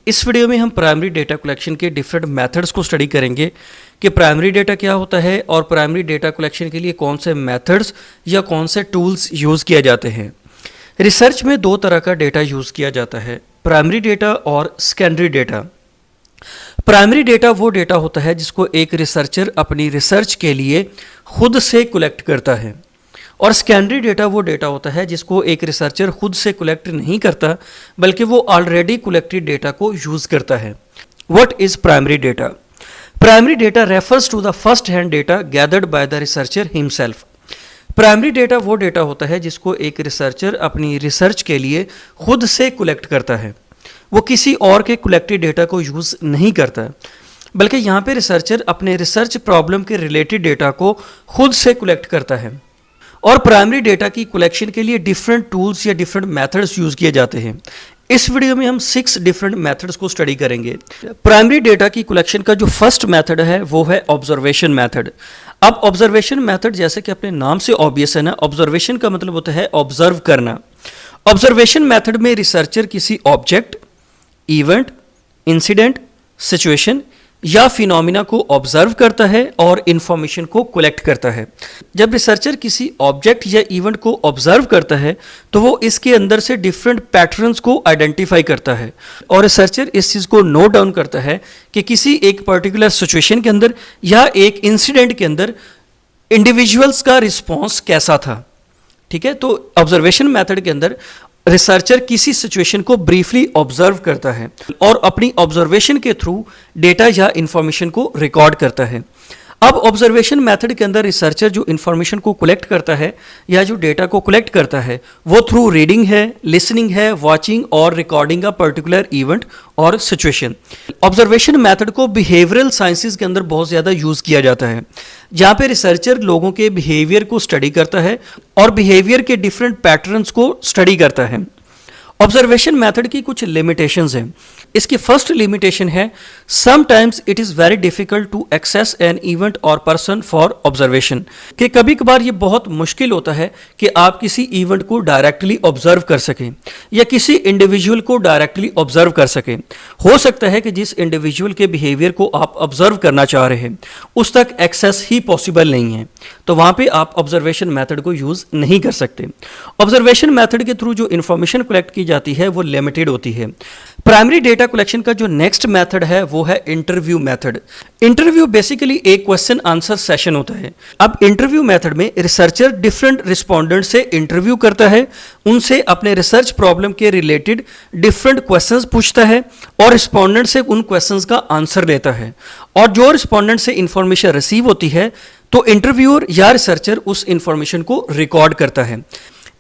इस वीडियो में हम प्राइमरी डेटा कलेक्शन के डिफरेंट मेथड्स को स्टडी करेंगे कि प्राइमरी डेटा क्या होता है और प्राइमरी डेटा कलेक्शन के लिए कौन से मेथड्स या कौन से टूल्स यूज़ किया जाते हैं। रिसर्च में दो तरह का डेटा यूज़ किया जाता है, प्राइमरी डेटा और सेकेंडरी डेटा। प्राइमरी डेटा वो डेटा होता है जिसको एक रिसर्चर अपनी रिसर्च के लिए खुद से कलेक्ट करता है, और सेकेंडरी डेटा वो डेटा होता है जिसको एक रिसर्चर खुद से कलेक्ट नहीं करता बल्कि वो ऑलरेडी कलेक्टेड डेटा को यूज़ करता है। What is primary data? Primary data refers to the first hand data gathered by the researcher himself. Primary data वो डेटा होता है जिसको एक रिसर्चर अपनी रिसर्च के लिए खुद से कलेक्ट करता है, वो किसी और के कलेक्टेड डेटा को यूज़ नहीं करता, बल्कि यहाँ पे रिसर्चर अपने रिसर्च प्रॉब्लम के रिलेटेड डेटा को खुद से कलेक्ट करता है। और प्राइमरी डेटा की कलेक्शन के लिए डिफरेंट टूल्स या डिफरेंट मेथड्स यूज़ किए जाते हैं। इस वीडियो में हम 6 डिफरेंट मेथड्स को स्टडी करेंगे। प्राइमरी डेटा की कलेक्शन का जो फर्स्ट मेथड है वो है ऑब्जर्वेशन मेथड। अब ऑब्जर्वेशन मेथड जैसे कि अपने नाम से ऑब्वियस है ना, ऑब्जर्वेशन का मतलब होता है ऑब्जर्व करना। ऑब्जर्वेशन मेथड में रिसर्चर किसी ऑब्जेक्ट, इवेंट, इंसिडेंट, सिचुएशन या फिनोमिना को ऑब्जर्व करता है और इंफॉर्मेशन को कलेक्ट करता है। जब रिसर्चर किसी ऑब्जेक्ट या इवेंट को ऑब्जर्व करता है तो वो इसके अंदर से डिफरेंट पैटर्न्स को आइडेंटिफाई करता है, और रिसर्चर इस चीज़ को नोट डाउन करता है कि किसी एक पर्टिकुलर सिचुएशन के अंदर या एक इंसिडेंट के अंदर इंडिविजुअल्स का रिस्पॉन्स कैसा था। ठीक है, तो ऑब्जर्वेशन मेथड के अंदर रिसर्चर किसी सिचुएशन को ब्रीफली ऑब्जर्व करता है और अपनी ऑब्जर्वेशन के थ्रू डेटा या इंफॉर्मेशन को रिकॉर्ड करता है। अब ऑब्जर्वेशन मेथड के अंदर रिसर्चर जो इंफॉर्मेशन को कलेक्ट करता है या जो डेटा को कलेक्ट करता है वो थ्रू रीडिंग है, लिसनिंग है, वॉचिंग और रिकॉर्डिंग अ पर्टिकुलर इवेंट और सिचुएशन। ऑब्जर्वेशन मेथड को बिहेवियरल साइंसेज के अंदर बहुत ज़्यादा यूज़ किया जाता है, जहाँ पे रिसर्चर लोगों के बिहेवियर को स्टडी करता है और बिहेवियर के डिफरेंट पैटर्न्स को स्टडी करता है। ऑब्जर्वेशन मेथड की कुछ लिमिटेशंस हैं। इसकी फर्स्ट लिमिटेशन है sometimes it is very difficult to access an event और पर्सन फॉर ऑब्जर्वेशन, कि कभी कभार ये बहुत मुश्किल होता है कि आप किसी इवेंट को डायरेक्टली ऑब्जर्व कर सकें या किसी इंडिविजुअल को डायरेक्टली ऑब्जर्व कर सकें। हो सकता है कि जिस इंडिविजुअल के बिहेवियर को आप ऑब्जर्व करना चाह रहे हैं उस तक एक्सेस ही पॉसिबल नहीं है, तो वहाँ पे आप ऑब्जर्वेशन मेथड को यूज़ नहीं कर सकते। ऑब्जर्वेशन मेथड के थ्रू जो इन्फॉर्मेशन कलेक्ट की जाती है वो लिमिटेड होती है। प्राइमरी डेटा कलेक्शन का जो नेक्स्ट मेथड है वो है इंटरव्यू मेथड। इंटरव्यू बेसिकली एक क्वेश्चन आंसर सेशन होता है। अब इंटरव्यू मेथड में रिसर्चर डिफरेंट रिस्पोंडेंट से इंटरव्यू करता है, उनसे अपने रिसर्च प्रॉब्लम के रिलेटेड डिफरेंट क्वेश्चंस पूछता है और रिस्पोंडेंट से उन क्वेश्चंस का आंसर लेता है, और जो रिस्पोंडेंट से इंफॉर्मेशन रिसीव होती है तो इंटरव्यूअर या रिसर्चर उस इंफॉर्मेशन को रिकॉर्ड करता है।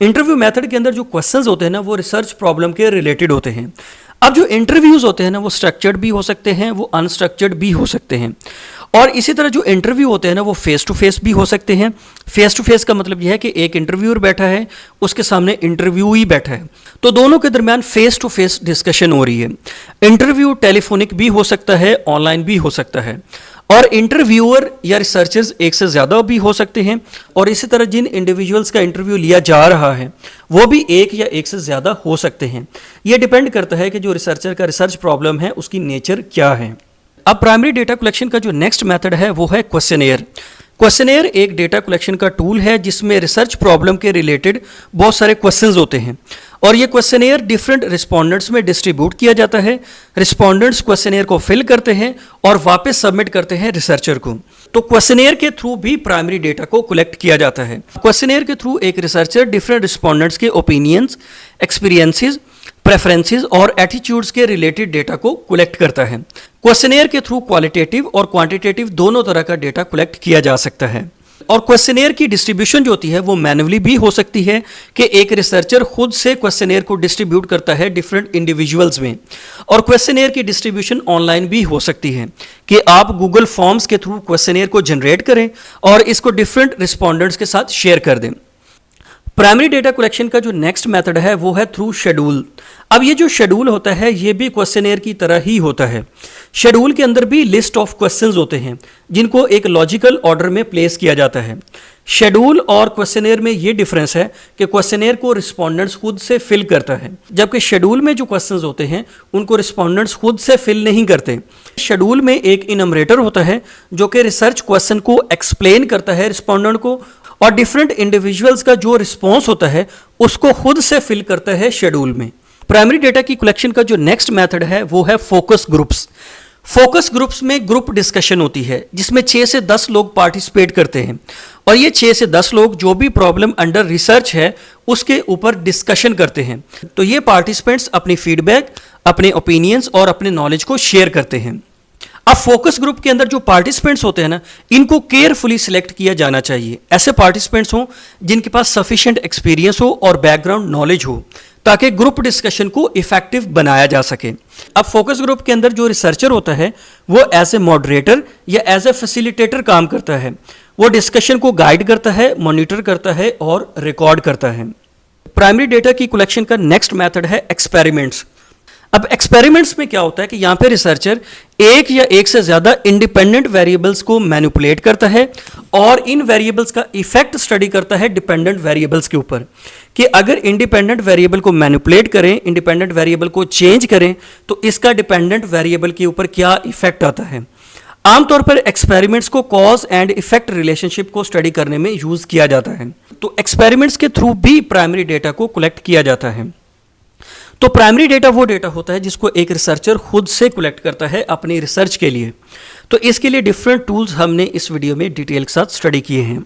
इंटरव्यू मेथड के अंदर जो क्वेश्चंस होते हैं ना वो रिसर्च प्रॉब्लम के रिलेटेड होते हैं। अब जो इंटरव्यूज होते हैं ना वो स्ट्रक्चर्ड भी हो सकते हैं, वो अनस्ट्रक्चर्ड भी हो सकते हैं, और इसी तरह जो इंटरव्यू होते हैं ना वो फेस टू फेस भी हो सकते हैं। फेस टू फेस का मतलब यह है कि एक इंटरव्यूअर बैठा है, उसके सामने इंटरव्यूई बैठा है, तो दोनों के दरमियान फेस टू फेस डिस्कशन हो रही है। इंटरव्यू टेलीफोनिक भी हो सकता है, ऑनलाइन भी हो सकता है, और इंटरव्यूअर या रिसर्चर्स एक से ज़्यादा भी हो सकते हैं, और इसी तरह जिन इंडिविजुअल्स का इंटरव्यू लिया जा रहा है वो भी एक या एक से ज़्यादा हो सकते हैं। ये डिपेंड करता है कि जो रिसर्चर का रिसर्च प्रॉब्लम है उसकी नेचर क्या है। अब प्राइमरी डेटा कलेक्शन का जो नेक्स्ट मेथड है वो है क्वेश्चनेयर। क्वेश्चनेयर एक डेटा कलेक्शन का टूल है जिसमें रिसर्च प्रॉब्लम के रिलेटेड बहुत सारे क्वेश्चंस होते हैं, और ये क्वेश्चनेयर डिफरेंट रिस्पोंडेंट्स में डिस्ट्रीब्यूट किया जाता है। रिस्पोंडेंट्स क्वेश्चनेयर को फिल करते हैं और वापस सबमिट करते हैं रिसर्चर को। तो क्वेश्चनेयर के थ्रू भी प्राइमरी डेटा को कलेक्ट किया जाता है। क्वेश्चनेयर के थ्रू एक रिसर्चर डिफरेंट रिस्पोंडेंट्स के ओपिनियंस, एक्सपीरियंसेस, प्रेफरेंसेस और एटीट्यूड्स के रिलेटेड डेटा को कलेक्ट करता है। क्वेश्चनेयर के थ्रू क्वालिटेटिव और क्वांटिटेटिव दोनों तरह का डेटा कलेक्ट किया जा सकता है, और क्वेश्चनेयर की डिस्ट्रीब्यूशन जो होती है वो मैन्युअली भी हो सकती है कि एक रिसर्चर खुद से क्वेश्चनेयर को डिस्ट्रीब्यूट करता है डिफरेंट इंडिविजुअल्स में, और क्वेश्चनेयर की डिस्ट्रीब्यूशन ऑनलाइन भी हो सकती है कि आप गूगल फॉर्म्स के थ्रू क्वेश्चनेयर को जनरेट करें और इसको डिफरेंट रिस्पोंडेंट्स के साथ शेयर कर दें। प्राइमरी डेटा कलेक्शन का जो नेक्स्ट मेथड है वो है थ्रू शेड्यूल। अब ये जो शेड्यूल होता है ये भी क्वेश्चनेयर की तरह ही होता है। शेड्यूल के अंदर भी लिस्ट ऑफ क्वेश्चंस होते हैं जिनको एक लॉजिकल ऑर्डर में प्लेस किया जाता है। शेड्यूल और क्वेश्चनेयर में ये डिफरेंस है कि क्वेश्चनेयर को रिस्पोंडेंट्स खुद से फिल करता है, जबकि शेड्यूल में जो क्वेश्चंस होते हैं उनको रिस्पोंडेंट्स खुद से फिल नहीं करते। शेड्यूल में एक इनमरेटर होता है जो कि रिसर्च क्वेश्चन को एक्सप्लेन करता है रिस्पोंडेंट को, और डिफरेंट इंडिविजुअल्स का जो रिस्पॉन्स होता है उसको खुद से फिल करता है शेड्यूल में। प्राइमरी डेटा की कलेक्शन का जो नेक्स्ट मेथड है वो है फोकस ग्रुप्स। फोकस ग्रुप्स में ग्रुप डिस्कशन होती है जिसमें 6 से 10 लोग पार्टिसिपेट करते हैं, और ये 6 से 10 लोग जो भी प्रॉब्लम अंडर रिसर्च है उसके ऊपर डिस्कशन करते हैं। तो ये पार्टिसिपेंट्स अपनी फीडबैक, अपने ओपिनियंस और अपने नॉलेज को शेयर करते हैं। अब फोकस ग्रुप के अंदर जो पार्टिसिपेंट्स होते हैं ना, इनको केयरफुली सिलेक्ट किया जाना चाहिए। ऐसे पार्टिसिपेंट्स हों जिनके पास सफिशिएंट एक्सपीरियंस हो और बैकग्राउंड नॉलेज हो, ताकि ग्रुप डिस्कशन को इफेक्टिव बनाया जा सके। अब फोकस ग्रुप के अंदर जो रिसर्चर होता है वो एज ए मॉडरेटर या एज ए फैसिलिटेटर काम करता है। वो डिस्कशन को गाइड करता है, मॉनिटर करता है और रिकॉर्ड करता है। प्राइमरी डेटा की कलेक्शन का नेक्स्ट मेथड है एक्सपेरिमेंट्स। अब एक्सपेरिमेंट्स में क्या होता है कि यहाँ पे रिसर्चर एक या एक से ज़्यादा इंडिपेंडेंट वेरिएबल्स को मैनिपुलेट करता है और इन वेरिएबल्स का इफेक्ट स्टडी करता है डिपेंडेंट वेरिएबल्स के ऊपर, कि अगर इंडिपेंडेंट वेरिएबल को मैनिपुलेट करें, इंडिपेंडेंट वेरिएबल को चेंज करें तो इसका डिपेंडेंट वेरिएबल के ऊपर क्या इफेक्ट आता है। आमतौर पर एक्सपेरिमेंट्स को कॉज एंड इफेक्ट रिलेशनशिप को स्टडी करने में यूज़ किया जाता है। तो एक्सपेरिमेंट्स के थ्रू भी प्राइमरी डेटा को कलेक्ट किया जाता है। तो प्राइमरी डेटा वो डेटा होता है जिसको एक रिसर्चर खुद से कलेक्ट करता है अपनी रिसर्च के लिए। तो इसके लिए डिफरेंट टूल्स हमने इस वीडियो में डिटेल के साथ स्टडी किए हैं।